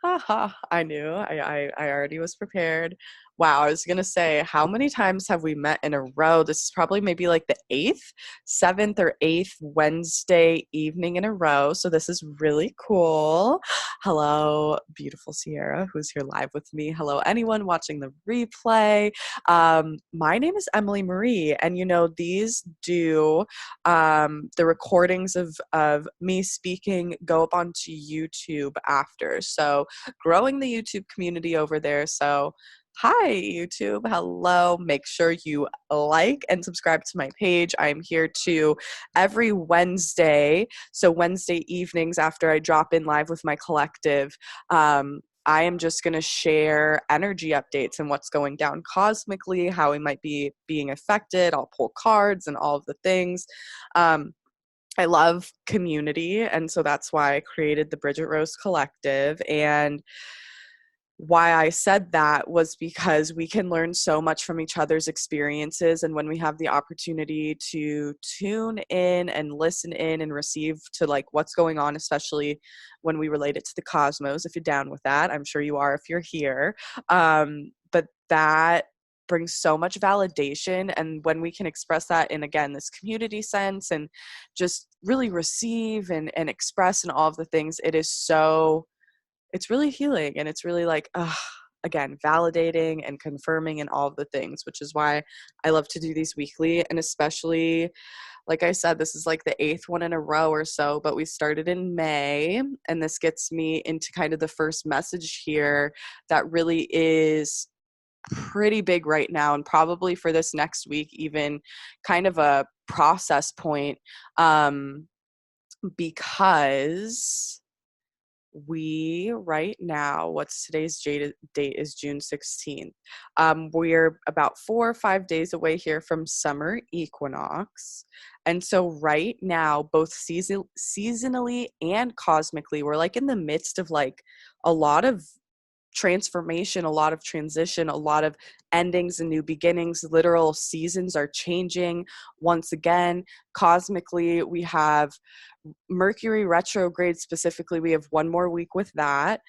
Haha, I knew. I already was prepared. Wow, I was gonna say, how many times have we met in a row? This is probably maybe like the eighth, seventh or eighth Wednesday evening in a row. So this is really cool. Hello, beautiful Sierra, who's here live with me. Hello, anyone watching the replay. My name is Emily Marie, and these the recordings of me speaking go up onto YouTube after. So growing the YouTube community over there. So, hi, YouTube. Hello. Make sure you like and subscribe to my page. I'm here too every Wednesday. So, Wednesday evenings after I drop in live with my collective. I am just going to share energy updates and what's going down cosmically, how we might be being affected. I'll pull cards and all of the things. I love community, and so that's why I created the Bridget Rose Collective. And why I said that was because we can learn so much from each other's experiences. And when we have the opportunity to tune in and listen in and receive to like what's going on, especially when we relate it to the cosmos, if you're down with that, I'm sure you are if you're here. But that brings so much validation. And when we can express that in, again, this community sense and just really receive and express and all of the things, it's really healing, and it's really like, again, validating and confirming and all of the things, which is why I love to do these weekly. And especially, like I said, this is like the eighth one in a row or so, but we started in May, and this gets me into kind of the first message here that really is pretty big right now, and probably for this next week, even kind of a process point, because we right now, what's today's date is June 16th. We're about 4 or 5 days away here from summer equinox. And so right now, both seasonally and cosmically, we're like in the midst of like a lot of transformation, a lot of transition, a lot of endings and new beginnings. Literal seasons are changing once again. Cosmically, we have Mercury retrograde. Specifically, we have one more week with that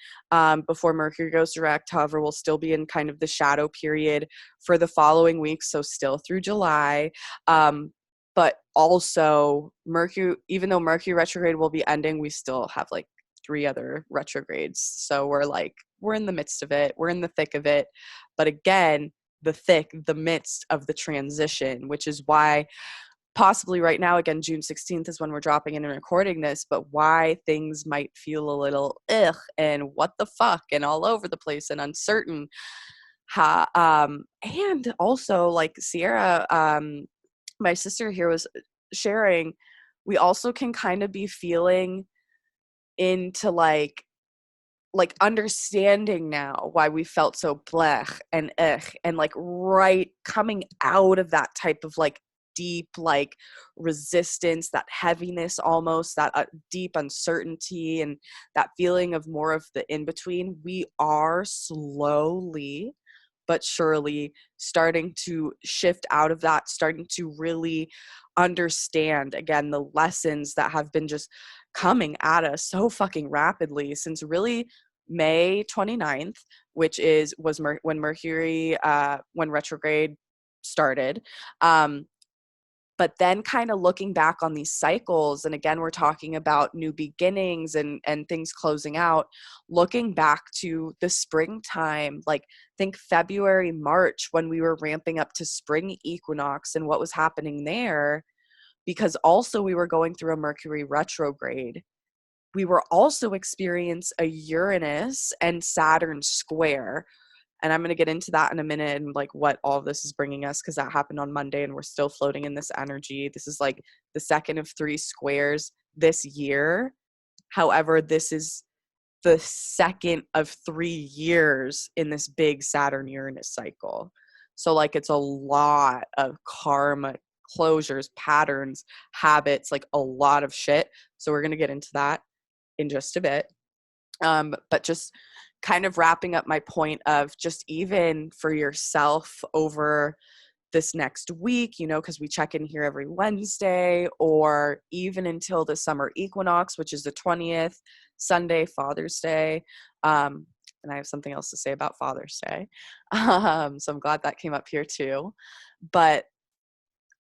before Mercury goes direct. However, we'll still be in kind of the shadow period for the following week, so still through July. But also Mercury, even though Mercury retrograde will be ending, we still have like 3 other retrogrades. So we're in the midst of it. We're in the thick of it. But again, the midst of the transition, which is why possibly right now, again, June 16th is when we're dropping in and recording this, but why things might feel a little and what the fuck and all over the place and uncertain. And also like Sierra, my sister here was sharing, we also can kind of be feeling into like understanding now why we felt so blech and and like right coming out of that type of like deep like resistance, that heaviness, almost that deep uncertainty, and that feeling of more of the in between. We are slowly but surely starting to shift out of that, starting to really understand again the lessons that have been just coming at us so fucking rapidly since really May 29th, which when Mercury when retrograde started. But then kind of looking back on these cycles, and again, we're talking about new beginnings and things closing out, looking back to the springtime, like think February, March, when we were ramping up to spring equinox and what was happening there, because also we were going through a Mercury retrograde. We were also experiencing a Uranus and Saturn square, and I'm going to get into that in a minute and like what all of this is bringing us, because that happened on Monday and we're still floating in this energy. This is like the second of 3 squares this year. However, this is the second of 3 years in this big Saturn Uranus cycle. So like it's a lot of karma closures, patterns, habits, like a lot of shit. So we're going to get into that in just a bit. But just kind of wrapping up my point of just even for yourself over this next week, because we check in here every Wednesday, or even until the summer equinox, which is the 20th, Sunday, Father's Day. And I have something else to say about Father's Day. So I'm glad that came up here too. But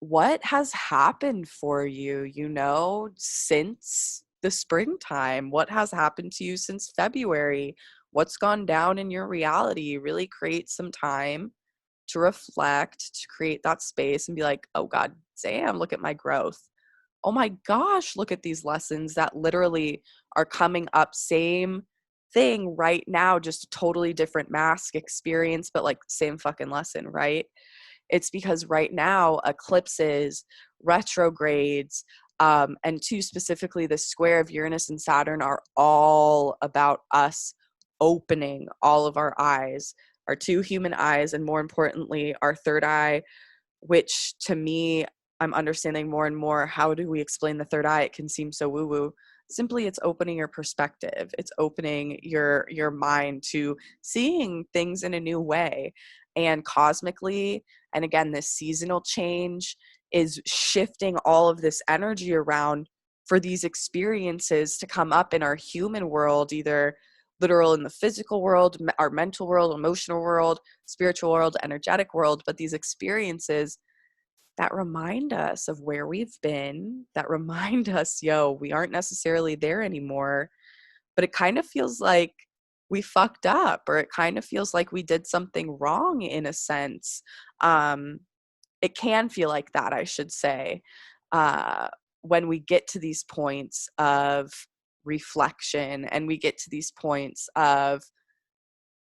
what has happened for you, since the springtime? What has happened to you since February? What's gone down in your reality? Really create some time to reflect, to create that space and be like, oh God, damn, look at my growth. Oh my gosh, look at these lessons that literally are coming up. Same thing right now, just a totally different mask experience, but like same fucking lesson, right? It's because right now, eclipses, retrogrades, and two specifically, the square of Uranus and Saturn are all about us opening all of our eyes, our two human eyes, and more importantly, our third eye, which to me, I'm understanding more and more. How do we explain the third eye? It can seem so woo-woo. Simply, it's opening your perspective. It's opening your mind to seeing things in a new way. And cosmically, and again, this seasonal change is shifting all of this energy around for these experiences to come up in our human world, either literal in the physical world, our mental world, emotional world, spiritual world, energetic world, but these experiences that remind us of where we've been, that remind us, we aren't necessarily there anymore, but it kind of feels like we fucked up, or it kind of feels like we did something wrong in a sense. It can feel like that, I should say, uh, when we get to these points of reflection and we get to these points of,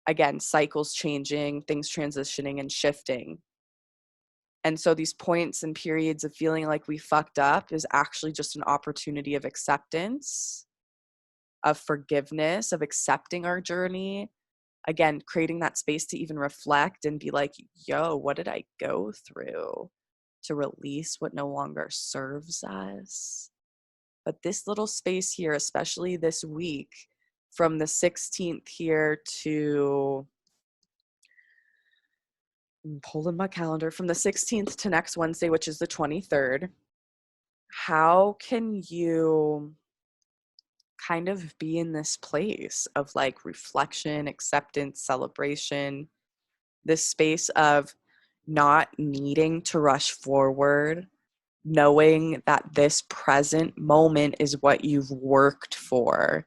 again, cycles changing, things transitioning and shifting. And so these points and periods of feeling like we fucked up is actually just an opportunity of acceptance, of forgiveness, of accepting our journey. Again, creating that space to even reflect and be like, what did I go through, to release what no longer serves us? But this little space here, especially this week, from the 16th here to, I'm pulling my calendar, from the 16th to next Wednesday, which is the 23rd, how can you kind of be in this place of like reflection, acceptance, celebration, this space of not needing to rush forward, knowing that this present moment is what you've worked for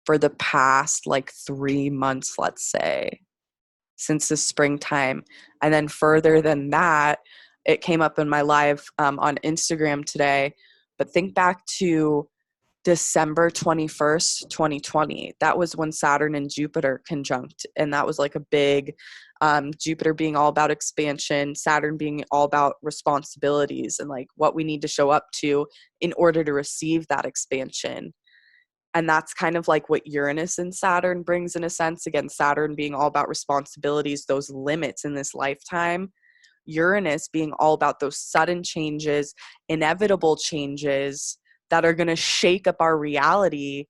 the past like 3 months, let's say, since the springtime. And then further than that, it came up in my live on Instagram today, but think back to December 21st, 2020. That was when Saturn and Jupiter conjunct. And that was like a big, Jupiter being all about expansion, Saturn being all about responsibilities and like what we need to show up to in order to receive that expansion. And that's kind of like what Uranus and Saturn brings in a sense. Again, Saturn being all about responsibilities, those limits in this lifetime. Uranus being all about those sudden changes, inevitable changes that are going to shake up our reality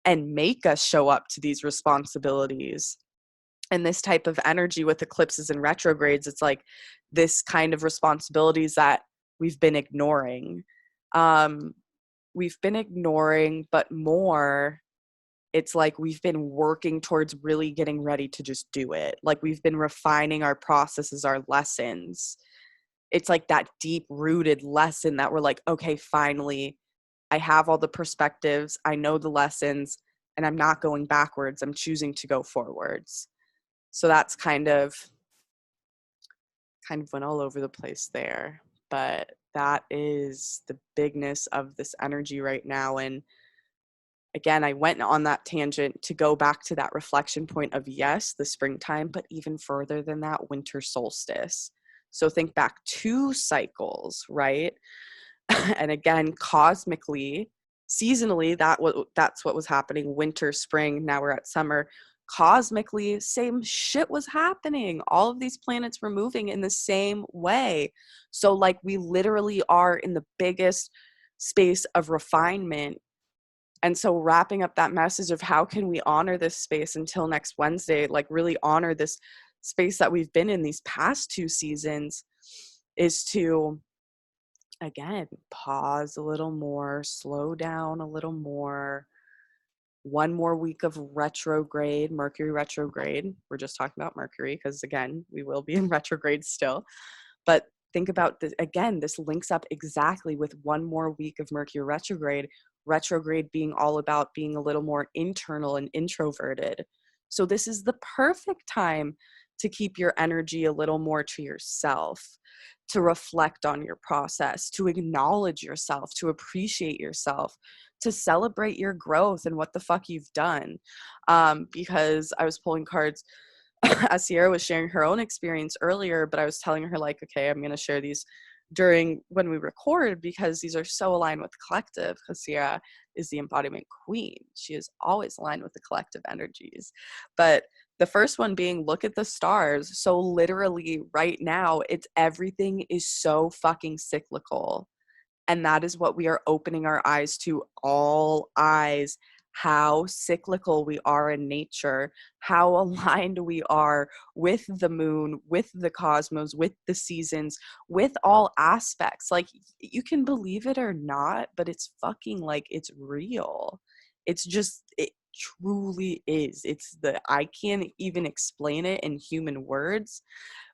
and make us show up to these responsibilities. And this type of energy with eclipses and retrogrades, it's like this kind of responsibilities that we've been ignoring. We've been ignoring, but more, it's like we've been working towards really getting ready to just do it. Like we've been refining our processes, our lessons. It's like that deep rooted lesson that we're like, okay, finally, I have all the perspectives, I know the lessons, and I'm not going backwards. I'm choosing to go forwards. So that's kind of went all over the place there. But that is the bigness of this energy right now. And again, I went on that tangent to go back to that reflection point of, yes, the springtime, but even further than that, winter solstice. So think back 2 cycles, right? And again, cosmically, seasonally, that's what was happening. Winter, spring, now we're at summer. Cosmically, same shit was happening. All of these planets were moving in the same way. So like we literally are in the biggest space of refinement. And so wrapping up that message of how can we honor this space until next Wednesday, like really honor this space that we've been in these past 2 seasons, is to, again, pause a little more, slow down a little more, one more week of retrograde, Mercury retrograde. We're just talking about Mercury because, again, we will be in retrograde still. But think about this again, this links up exactly with one more week of Mercury retrograde, retrograde being all about being a little more internal and introverted. So, this is the perfect time to keep your energy a little more to yourself, to reflect on your process, to acknowledge yourself, to appreciate yourself, to celebrate your growth and what the fuck you've done. Because I was pulling cards as Sierra was sharing her own experience earlier, but I was telling her, like, okay, I'm going to share these during when we record because these are so aligned with the collective, because Sierra is the embodiment queen. She is always aligned with the collective energies. But the first one being look at the stars. So literally right now, it's everything is so fucking cyclical. And that is what we are opening our eyes to, all eyes, how cyclical we are in nature, how aligned we are with the moon, with the cosmos, with the seasons, with all aspects. Like, you can believe it or not, but it's fucking like it's real. It's just, it truly is. I can't even explain it in human words,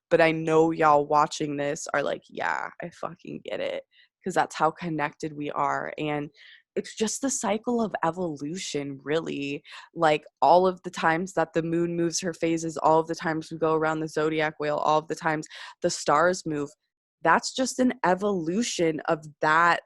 but I know y'all watching this are like, yeah, I fucking get it, because that's how connected we are. And it's just the cycle of evolution, really. Like, all of the times that the moon moves her phases, all of the times we go around the zodiac wheel, all of the times the stars move, that's just an evolution of that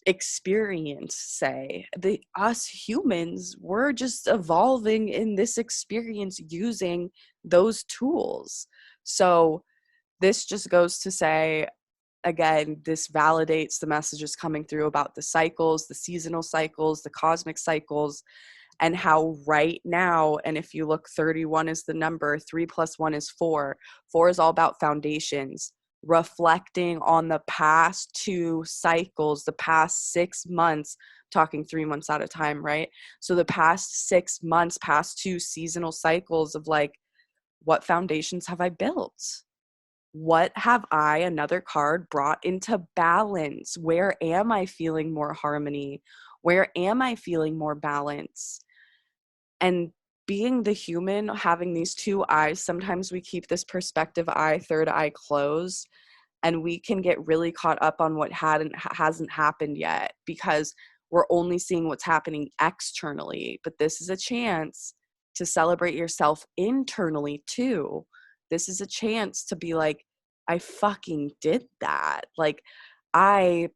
experience. Say the us humans, we're just evolving in this experience using those tools. So this just goes to say, again, this validates the messages coming through about the cycles, the seasonal cycles, the cosmic cycles, and how right now, and if you look, 31 is the number, 3 plus 1 is 4. 4 is all about foundations, reflecting on the past 2 cycles, the past 6 months, talking 3 months at a time, right? So the past 6 months, past 2 seasonal cycles of like, what foundations have I built? What have I, another card, brought into balance? Where am I feeling more harmony? Where am I feeling more balance? And being the human, having these 2 eyes, sometimes we keep this perspective eye, third eye closed, and we can get really caught up on what hasn't happened yet because we're only seeing what's happening externally. But this is a chance to celebrate yourself internally too. This is a chance to be like, I fucking did that. Like, I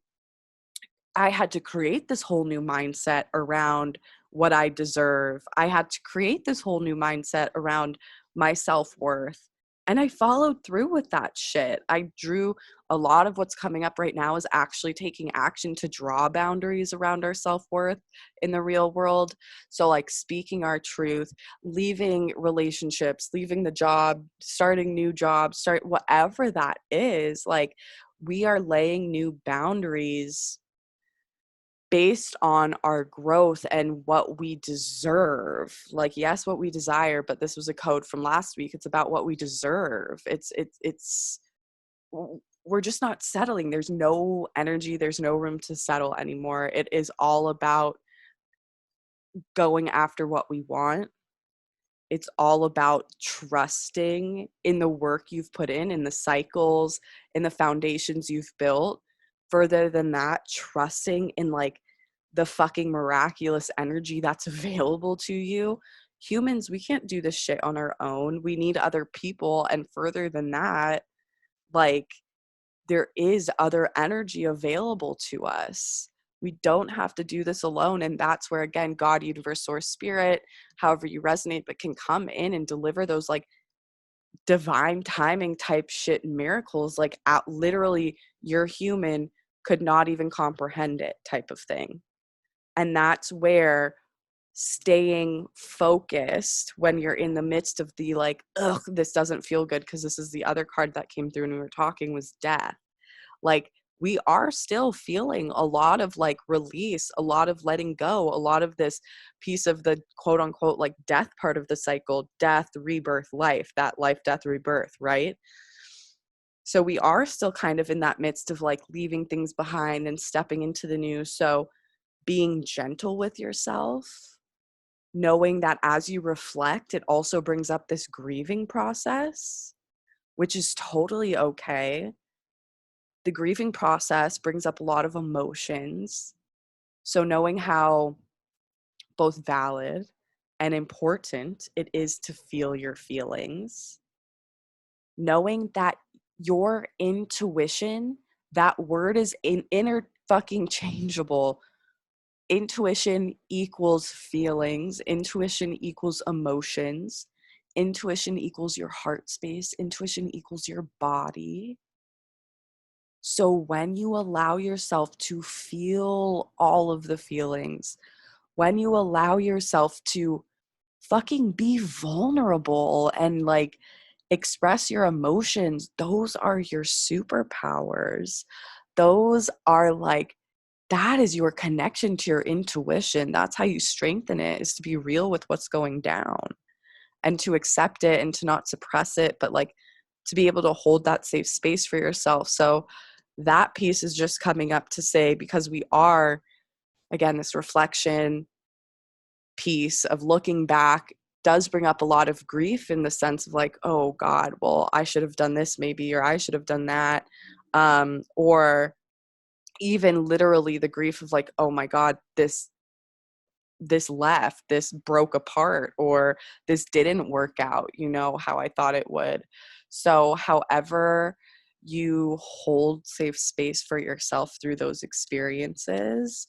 I had to create this whole new mindset around what I deserve. I had to create this whole new mindset around my self-worth. And I followed through with that shit. I drew a lot of what's coming up right now is actually taking action to draw boundaries around our self-worth in the real world. So, like, speaking our truth, leaving relationships, leaving the job, starting new jobs, start whatever that is. Like, we are laying new boundaries based on our growth and what we deserve. Like, yes, what we desire, but this was a code from last week. It's about what we deserve. We're just not settling. There's no energy, there's no room to settle anymore. It is all about going after what we want. It's all about trusting in the work you've put in the cycles, in the foundations you've built. Further than that, trusting in like the fucking miraculous energy that's available to you. Humans, we can't do this shit on our own. We need other people. And further than that, like, there is other energy available to us. We don't have to do this alone. And that's where, again, God, universe, source, spirit, however you resonate, but can come in and deliver those like divine timing type shit miracles, like out literally your human could not even comprehend it type of thing. And that's where staying focused when you're in the midst of the like, ugh, this doesn't feel good, because this is the other card that came through when we were talking, was death. Like, we are still feeling a lot of like release, a lot of letting go, a lot of this piece of the quote unquote like death part of the cycle, death, rebirth, life, that life, death, rebirth, right? So we are still kind of in that midst of like leaving things behind and stepping into the new. So being gentle with yourself, knowing that as you reflect, it also brings up this grieving process, which is totally okay. The grieving process brings up a lot of emotions. So knowing how both valid and important it is to feel your feelings, knowing that your intuition, that word is in inner fucking changeable. Intuition equals feelings, intuition equals emotions, intuition equals your heart space, intuition equals your body. So when you allow yourself to feel all of the feelings, when you allow yourself to fucking be vulnerable and like express your emotions, those are your superpowers. Those are like, that is your connection to your intuition. That's how you strengthen it, is to be real with what's going down and to accept it and to not suppress it, but like to be able to hold that safe space for yourself. So that piece is just coming up to say, because we are, again, this reflection piece of looking back does bring up a lot of grief in the sense of like, oh God, well, I should have done this maybe, or I should have done that. Or even literally the grief of like, oh my God, this left, this broke apart, or this didn't work out, how I thought it would. So however you hold safe space for yourself through those experiences,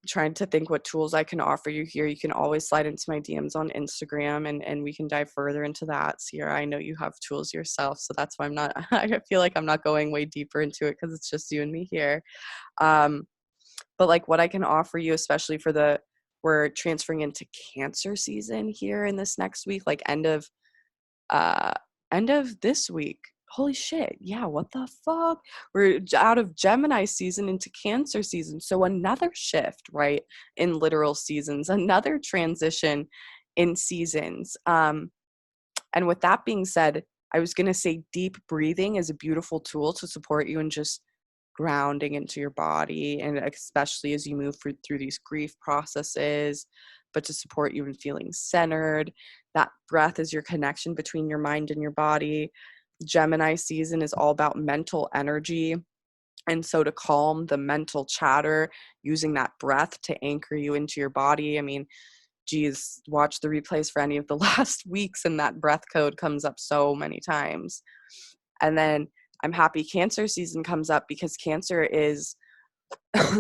trying to think what tools I can offer you here. You can always slide into my DMs on Instagram and we can dive further into that. Sierra, I know you have tools yourself, so that's why I feel like I'm not going way deeper into it because it's just you and me here. But like what I can offer you, especially we're transferring into Cancer season here in this next week, like uh end of this week. Holy shit. Yeah, what the fuck? We're out of Gemini season into Cancer season. So another shift, right? In literal seasons, another transition in seasons. And with that being said, I was going to say deep breathing is a beautiful tool to support you in just grounding into your body, and especially as you move through these grief processes, but to support you in feeling centered. That breath is your connection between your mind and your body. Gemini season is all about mental energy. And so to calm the mental chatter, using that breath to anchor you into your body. I mean, geez, watch the replays for any of the last weeks, and that breath code comes up so many times. And then I'm happy Cancer season comes up because Cancer is,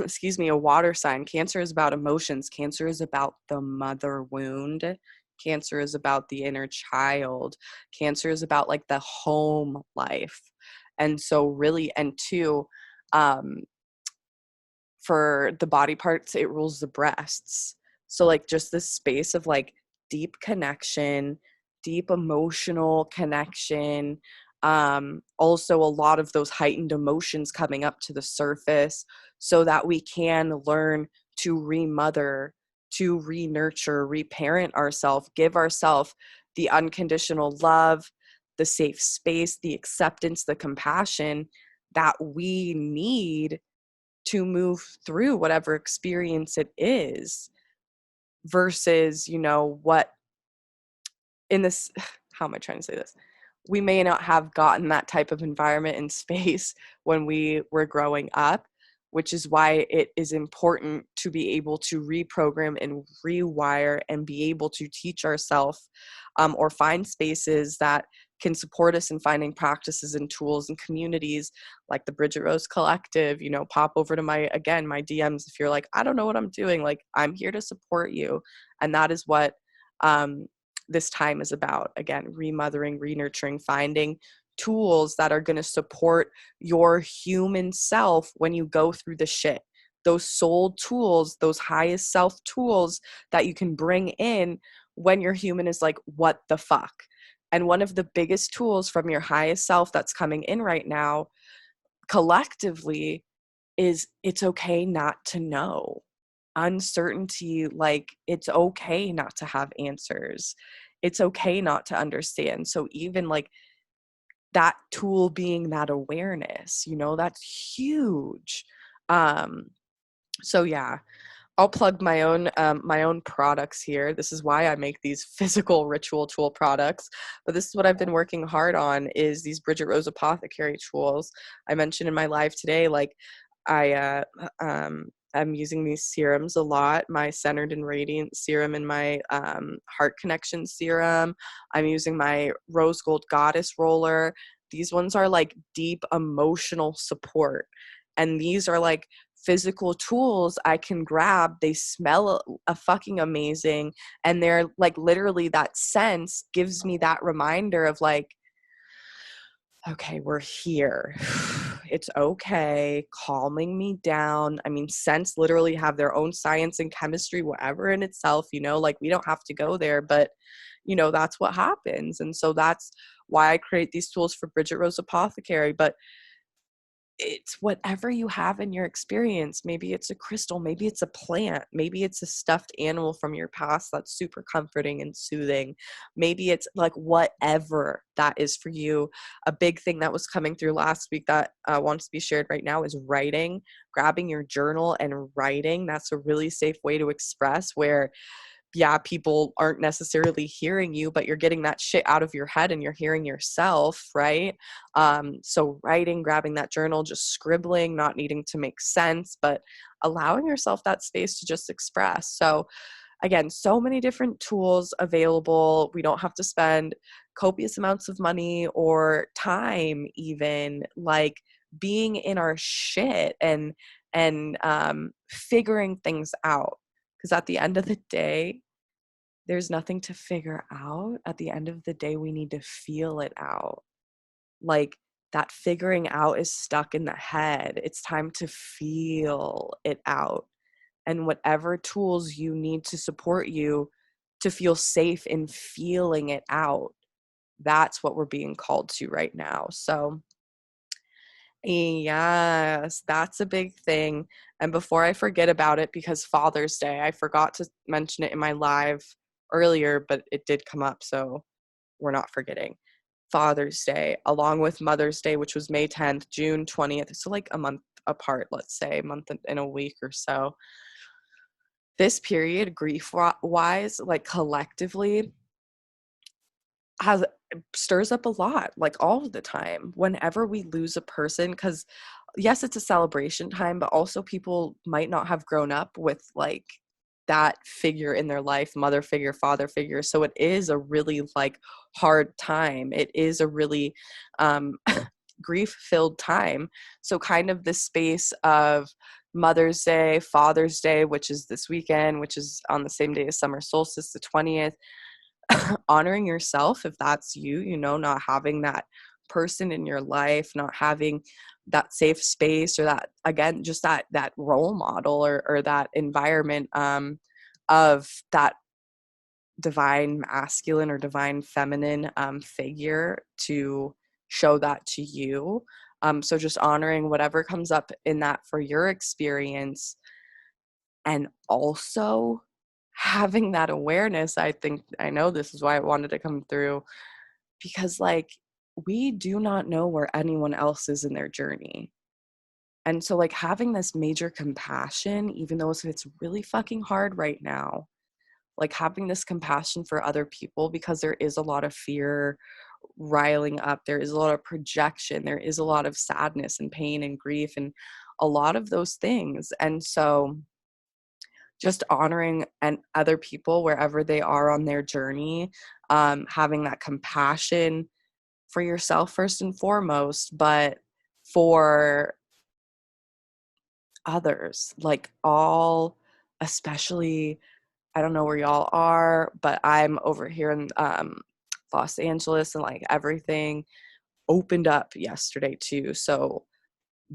excuse me, a water sign. Cancer is about emotions. Cancer is about the mother wound. Cancer is about the inner child. Cancer is about like the home life. And so really, and two, um, for the body parts, it rules the breasts. So like just this space of like deep connection, deep emotional connection, also a lot of those heightened emotions coming up to the surface so that we can learn to remother, to re-nurture, reparent ourselves, give ourselves the unconditional love, the safe space, the acceptance, the compassion that we need to move through whatever experience it is, versus, what in this, how am I trying to say this? We may not have gotten that type of environment and space when we were growing up, which is why it is important to be able to reprogram and rewire and be able to teach ourselves, or find spaces that can support us in finding practices and tools and communities like the Bridget Rose Collective. Pop over to my DMs if you're like, I don't know what I'm doing. Like, I'm here to support you. And that is what this time is about. Again, remothering, re-nurturing, finding tools that are going to support your human self when you go through the shit. Those soul tools, those highest self tools that you can bring in when your human is like, what the fuck? And one of the biggest tools from your highest self that's coming in right now, collectively, is it's okay not to know. Uncertainty, like it's okay not to have answers. It's okay not to understand. So even like that tool being that awareness, that's huge. So yeah, I'll plug my own products here. This is why I make these physical ritual tool products. But this is what I've been working hard on is these Bridget Rose Apothecary tools. I mentioned in my live today, like I I'm using these serums a lot. My Centered and Radiant serum and my Heart Connection serum. I'm using my Rose Gold Goddess roller. These ones are like deep emotional support, and these are like physical tools I can grab. They smell a fucking amazing, and they're like literally that sense gives me that reminder of like, okay, we're here. It's okay, calming me down. I mean, scents literally have their own science and chemistry, whatever in itself, you know, like we don't have to go there, but you know, that's what happens. And so that's why I create these tools for Bridget Rose Apothecary. But it's whatever you have in your experience. Maybe it's a crystal, maybe it's a plant, maybe it's a stuffed animal from your past that's super comforting and soothing. Maybe it's like whatever that is for you. A big thing that was coming through last week that wants to be shared right now is writing, grabbing your journal and writing. That's a really safe way to express where yeah, people aren't necessarily hearing you, but you're getting that shit out of your head and you're hearing yourself, right? So writing, grabbing that journal, just scribbling, not needing to make sense, but allowing yourself that space to just express. So again, so many different tools available. We don't have to spend copious amounts of money or time even like being in our shit and figuring things out. Because at the end of the day, there's nothing to figure out. At the end of the day, we need to feel it out. Like that figuring out is stuck in the head. It's time to feel it out. And whatever tools you need to support you to feel safe in feeling it out, that's what we're being called to right now. So, yes, that's a big thing. And before I forget about it, because Father's Day, I forgot to mention it in my live earlier, but it did come up, so we're not forgetting. Father's Day, along with Mother's Day, which was May 10th, June 20th, so like a month apart, let's say, a month and a week or so. This period, grief wise, like collectively, has stirs up a lot, like all of the time whenever we lose a person, because yes, it's a celebration time, but also people might not have grown up with like that figure in their life, mother figure, father figure. So it is a really like hard time. It is a really grief filled time. So kind of this space of Mother's Day, Father's Day, which is this weekend, which is on the same day as summer solstice, the 20th, honoring yourself if that's you, you know, not having that person in your life, not having that safe space, or that, again, just that role model, or that environment of that divine masculine or divine feminine figure to show that to you. So just honoring whatever comes up in that for your experience, and also having that awareness. I know this is why I wanted to come through, because like we do not know where anyone else is in their journey. And so like having this major compassion, even though it's really fucking hard right now, like having this compassion for other people, because there is a lot of fear riling up, there is a lot of projection, there is a lot of sadness and pain and grief and a lot of those things. And so just honoring and other people wherever they are on their journey, having that compassion for yourself first and foremost, but for others, like all, especially, I don't know where y'all are, but I'm over here in Los Angeles, and like everything opened up yesterday too. So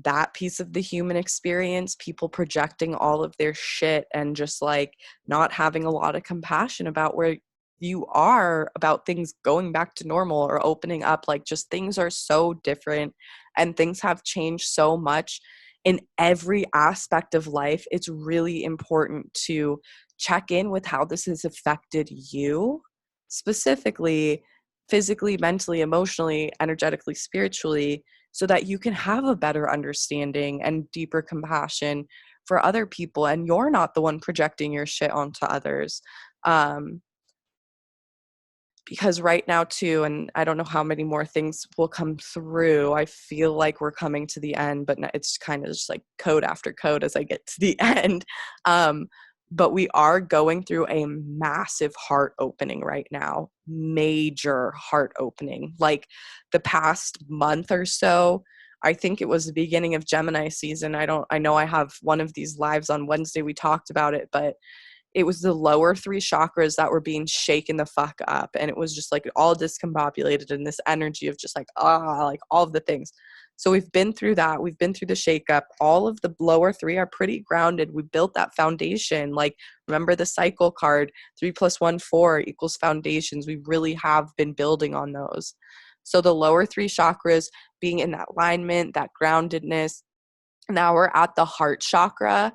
that piece of the human experience, people projecting all of their shit and just like not having a lot of compassion about where you are, about things going back to normal or opening up, like just things are so different and things have changed so much in every aspect of life. It's really important to check in with how this has affected you specifically, physically, mentally, emotionally, energetically, spiritually, so that you can have a better understanding and deeper compassion for other people, and you're not the one projecting your shit onto others. Because right now too, and I don't know how many more things will come through, I feel like we're coming to the end, but it's kind of just like code after code as I get to the end. But we are going through a massive heart opening right now, major heart opening. Like the past month or so, I think it was the beginning of Gemini season. I know I have one of these lives on Wednesday, we talked about it, but it was the lower three chakras that were being shaken the fuck up. And it was just like all discombobulated in this energy of just like, like all of the things. So we've been through that. We've been through the shakeup. All of the lower three are pretty grounded. We built that foundation. Like, remember the cycle card, 3 + 1 4 equals foundations. We really have been building on those. So the lower three chakras being in that alignment, that groundedness. Now we're at the heart chakra.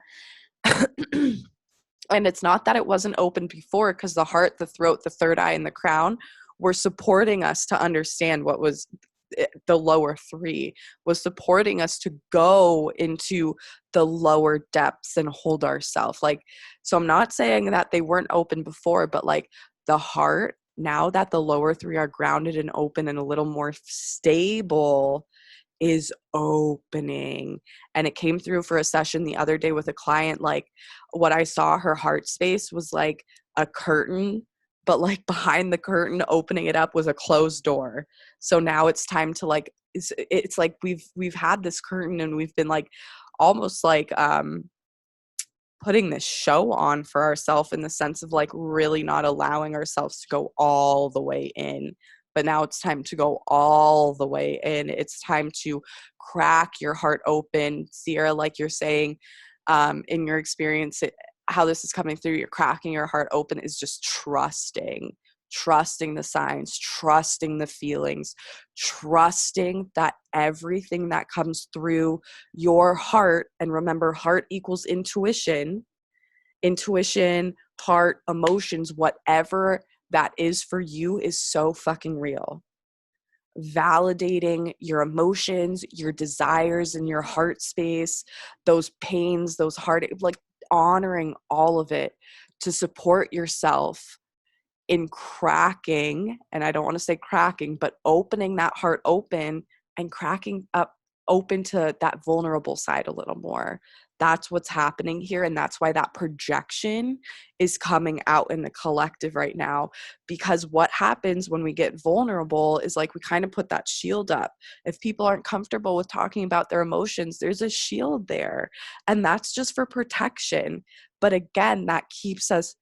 And it's not that it wasn't open before, because the heart, the throat, the third eye, and the crown were supporting us to understand what was the lower three, was supporting us to go into the lower depths and hold ourselves. Like, so I'm not saying that they weren't open before, but like the heart, now that the lower three are grounded and open and a little more stable, is opening. And it came through for a session the other day with a client. Like, what I saw, her heart space was like a curtain, but like behind the curtain, opening it up was a closed door. So now it's time to like, it's like we've had this curtain and we've been like almost like putting this show on for ourselves, in the sense of like really not allowing ourselves to go all the way in. But now it's time to go all the way in. It's time to crack your heart open. Sierra, like you're saying, in your experience, how this is coming through, you're cracking your heart open is just trusting the signs, trusting the feelings, trusting that everything that comes through your heart, and remember, heart equals intuition, heart, emotions, whatever that is for you is so fucking real. Validating your emotions, your desires in your heart space, those pains, those heart, like honoring all of it to support yourself in cracking, and I don't want to say cracking, but opening that heart open and cracking up open to that vulnerable side a little more. That's what's happening here. And that's why that projection is coming out in the collective right now. Because what happens when we get vulnerable is like we kind of put that shield up. If people aren't comfortable with talking about their emotions, there's a shield there. And that's just for protection. But again, that keeps us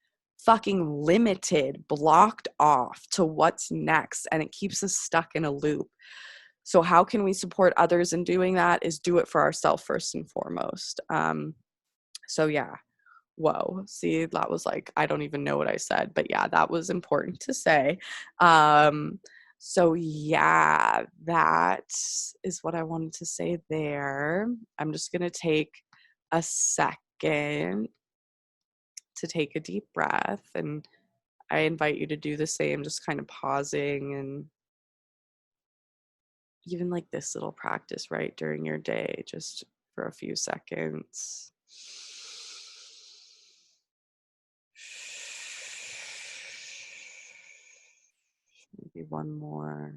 fucking limited, blocked off to what's next, and it keeps us stuck in a loop. So how can we support others in doing that is do it for ourselves first and foremost. So yeah, whoa, see, that was like, I don't even know what I said, but yeah, that was important to say. So yeah, that is what I wanted to say there. I'm just gonna take a second to take a deep breath, and I invite you to do the same, just kind of pausing, and even like this little practice right during your day, just for a few seconds. Maybe one more.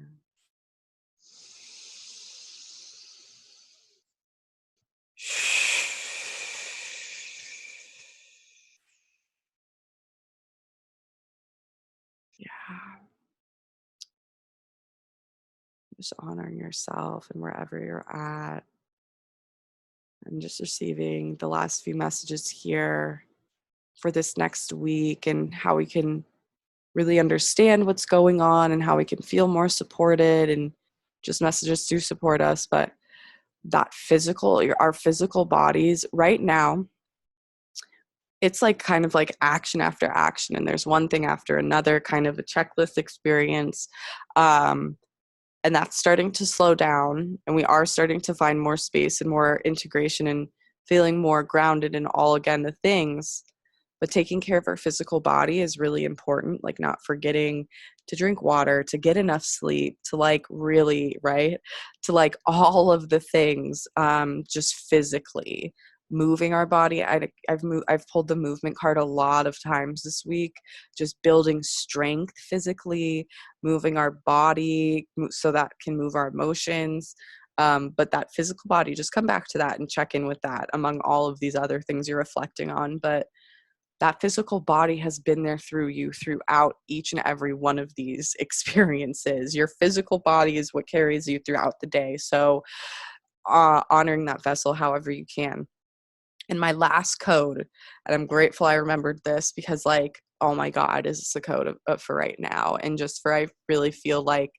Yeah. Just honoring yourself and wherever you're at, and just receiving the last few messages here for this next week, and how we can really understand what's going on and how we can feel more supported, and just messages to support us. But that physical, our physical bodies right now, it's like kind of like action after action, and there's one thing after another, kind of a checklist experience. And that's starting to slow down, and we are starting to find more space and more integration and feeling more grounded in all, again, the things. But taking care of our physical body is really important, like not forgetting to drink water, to get enough sleep, to like really, right, to like all of the things, just physically. moving our body. I've pulled the movement card a lot of times this week, just building strength physically, moving our body so that can move our emotions. But that physical body, just come back to that and check in with that among all of these other things you're reflecting on. But that physical body has been there through you throughout each and every one of these experiences. Your physical body is what carries you throughout the day. So honoring that vessel however you can. And my last code, and I'm grateful I remembered this because, like, oh my God, is this a code for right now? And just for, I really feel like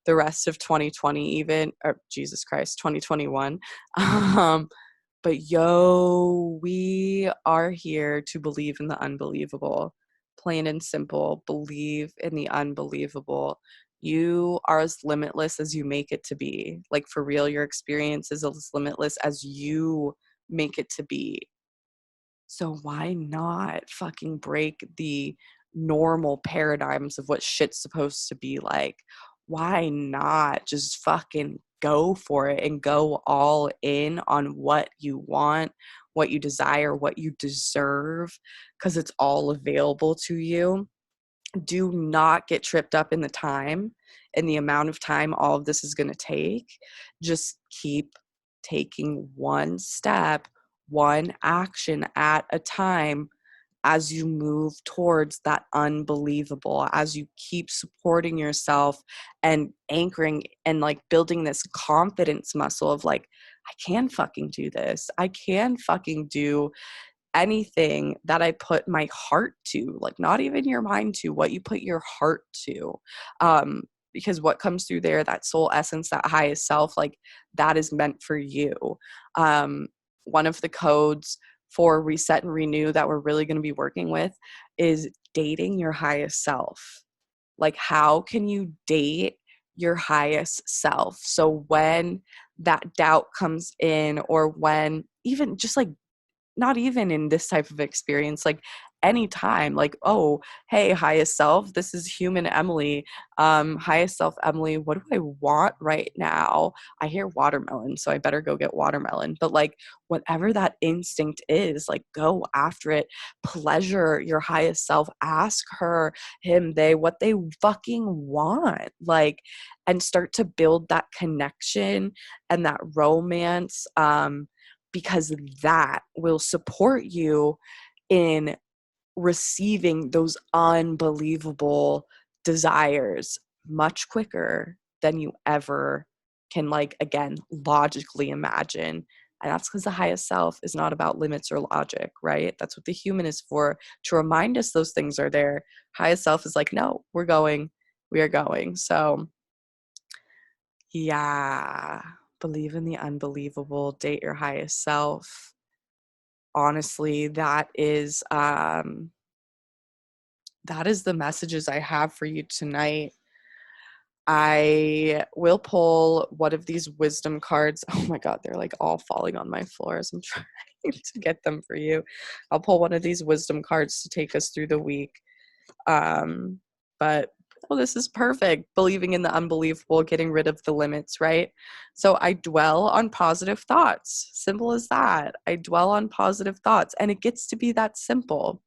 the rest of 2020, even, or Jesus Christ, 2021. But yo, we are here to believe in the unbelievable. Plain and simple, believe in the unbelievable. You are as limitless as you make it to be. Like, for real, your experience is as limitless as you make it to be. So why not fucking break the normal paradigms of what shit's supposed to be like? Why not just fucking go for it and go all in on what you want, what you desire, what you deserve, because it's all available to you. Do not get tripped up in the time and the amount of time all of this is going to take. Just keep taking one step, one action at a time as you move towards that unbelievable, as you keep supporting yourself and anchoring and like building this confidence muscle of like, I can fucking do this. I can fucking do anything that I put my heart to, like not even your mind to, what you put your heart to. Because what comes through there, that soul essence, that highest self, like that is meant for you. One of the codes for reset and renew that we're really going to be working with is dating your highest self. Like, how can you date your highest self? So when that doubt comes in, or when even just like, not even in this type of experience, like anytime, like, oh, hey, highest self, this is human Emily. Highest self Emily, what do I want right now? I hear watermelon, so I better go get watermelon. But like, whatever that instinct is, like, go after it. Pleasure your highest self. Ask her, him, they, what they fucking want. Like, and start to build that connection and that romance. Because that will support you in receiving those unbelievable desires much quicker than you ever can, like, again, logically imagine. And that's because the highest self is not about limits or logic, right? That's what the human is for, to remind us those things are there. Highest self is like, no, we're going, we are going. So yeah, believe in the unbelievable, date your highest self. Honestly, that is the messages I have for you tonight. I will pull one of these wisdom cards. Oh my God, they're like all falling on my floor as I'm trying to get them for you. I'll pull one of these wisdom cards to take us through the week. But oh, this is perfect. Believing in the unbelievable, getting rid of the limits, right? So I dwell on positive thoughts. Simple as that. I dwell on positive thoughts, and it gets to be that simple.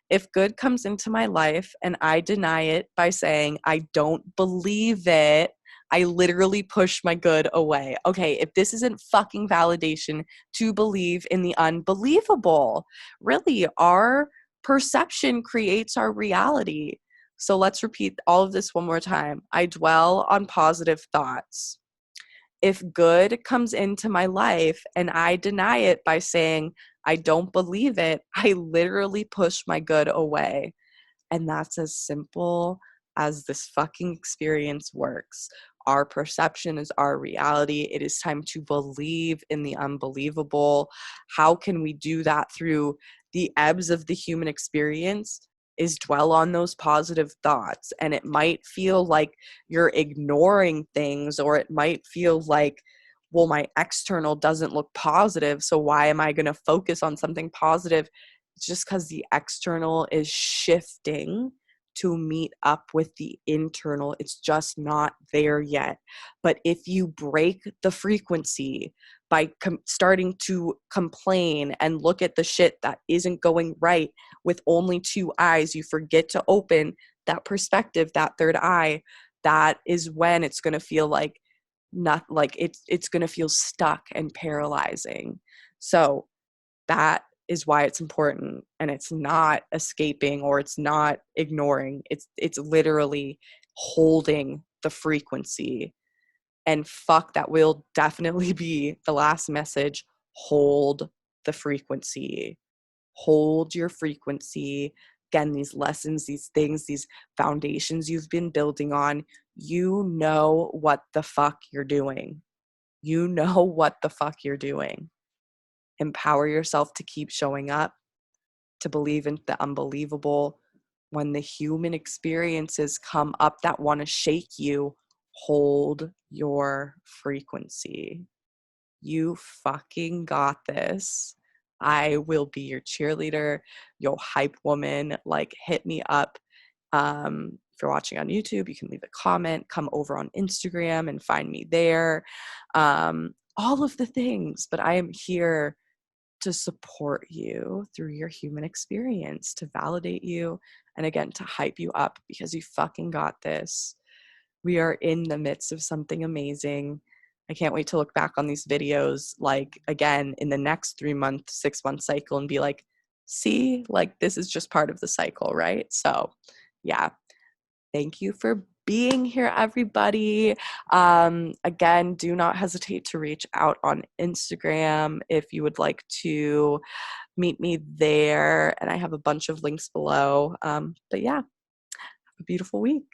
If good comes into my life and I deny it by saying, I don't believe it, I literally push my good away. Okay, if this isn't fucking validation to believe in the unbelievable, really, our perception creates our reality. So let's repeat all of this one more time. I dwell on positive thoughts. If good comes into my life and I deny it by saying, I don't believe it, I literally push my good away. And that's as simple as this fucking experience works. Our perception is our reality. It is time to believe in the unbelievable. How can we do that? Through the ebbs of the human experience is dwell on those positive thoughts. And it might feel like you're ignoring things, or it might feel like, well, my external doesn't look positive, so why am I going to focus on something positive? Just because the external is shifting to meet up with the internal. It's just not there yet. But if you break the frequency by starting to complain and look at the shit that isn't going right with only two eyes, you forget to open that perspective, that third eye, that is when it's going to feel like not like it's going to feel stuck and paralyzing. So that is why it's important, and it's not escaping or it's not ignoring. It's literally holding the frequency. And fuck, that will definitely be the last message. Hold the frequency. Hold your frequency. Again, these lessons, these things, these foundations you've been building on, you know what the fuck you're doing. You know what the fuck you're doing. Empower yourself to keep showing up, to believe in the unbelievable. When the human experiences come up that want to shake you, hold your frequency. You fucking got this. I will be your cheerleader, your hype woman. Like, hit me up. If you're watching on YouTube, you can leave a comment, come over on Instagram and find me there. All of the things, but I am here to support you through your human experience, to validate you, and again, to hype you up because you fucking got this. We are in the midst of something amazing. I can't wait to look back on these videos, like, again, in the next 3-month, 6-month cycle and be like, see, like, this is just part of the cycle, right? So, yeah. Thank you for being here, everybody. Again, do not hesitate to reach out on Instagram if you would like to meet me there. And I have a bunch of links below. But yeah, have a beautiful week.